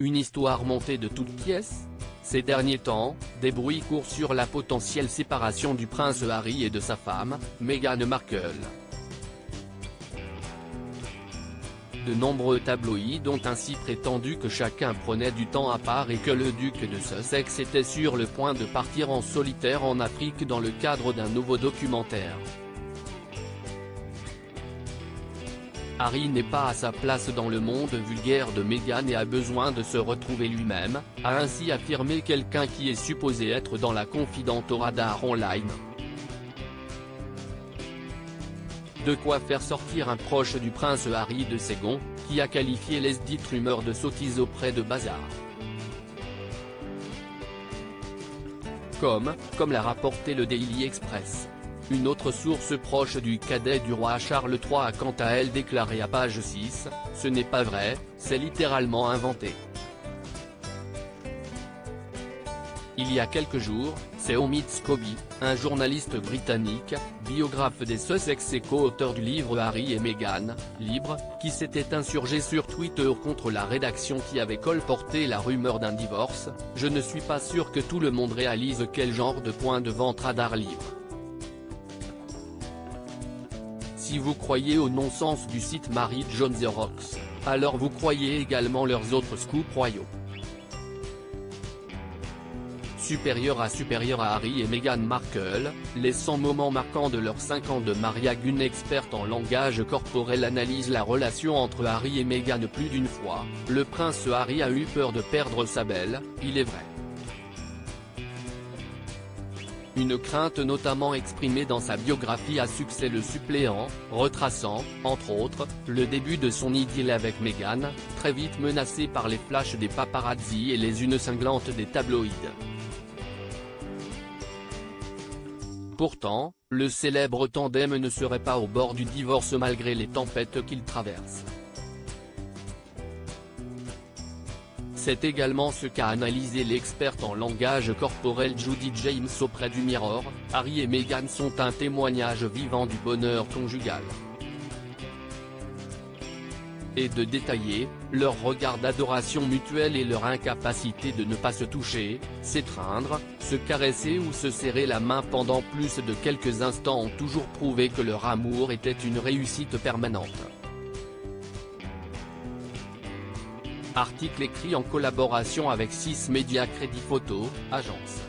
Une histoire montée de toutes pièces? Ces derniers temps, des bruits courent sur la potentielle séparation du prince Harry et de sa femme, Meghan Markle. De nombreux tabloïds ont ainsi prétendu que chacun prenait du temps à part et que le duc de Sussex était sur le point de partir en solitaire en Afrique dans le cadre d'un nouveau documentaire. Harry n'est pas à sa place dans le monde vulgaire de Meghan et a besoin de se retrouver lui-même, a ainsi affirmé quelqu'un qui est supposé être dans la confidente au Radar Online. De quoi faire sortir un proche du prince Harry de ses gonds, qui a qualifié les dites rumeurs de sottises auprès de bazar. Comme l'a rapporté le Daily Express. Une autre source proche du cadet du roi Charles III a quant à elle déclaré à page 6, « Ce n'est pas vrai, c'est littéralement inventé ». Il y a quelques jours, c'est Omid Scobie, un journaliste britannique, biographe des Sussex et co-auteur du livre Harry et Meghan, libre, qui s'était insurgé sur Twitter contre la rédaction qui avait colporté la rumeur d'un divorce. « Je ne suis pas sûr que tout le monde réalise quel genre de point de vente Radar livre. Si vous croyez au non-sens du site Mary Jones The Rocks, alors vous croyez également leurs autres scoops royaux. » Supérieur à Harry et Meghan Markle, les 100 moments marquants de leurs 5 ans de mariage. Une experte en langage corporel analyse la relation entre Harry et Meghan plus d'une fois. Le prince Harry a eu peur de perdre sa belle, il est vrai. Une crainte notamment exprimée dans sa biographie à succès Le Suppléant, retraçant, entre autres, le début de son idylle avec Meghan, très vite menacé par les flashs des paparazzi et les unes cinglantes des tabloïds. Pourtant, le célèbre tandem ne serait pas au bord du divorce malgré les tempêtes qu'il traverse. C'est également ce qu'a analysé l'experte en langage corporel Judy James auprès du Mirror. Harry et Meghan sont un témoignage vivant du bonheur conjugal. Et de détailler leur regard d'adoration mutuelle et leur incapacité de ne pas se toucher, s'étreindre, se caresser ou se serrer la main pendant plus de quelques instants ont toujours prouvé que leur amour était une réussite permanente. Article écrit en collaboration avec 6 Médias Crédit Photo, agence.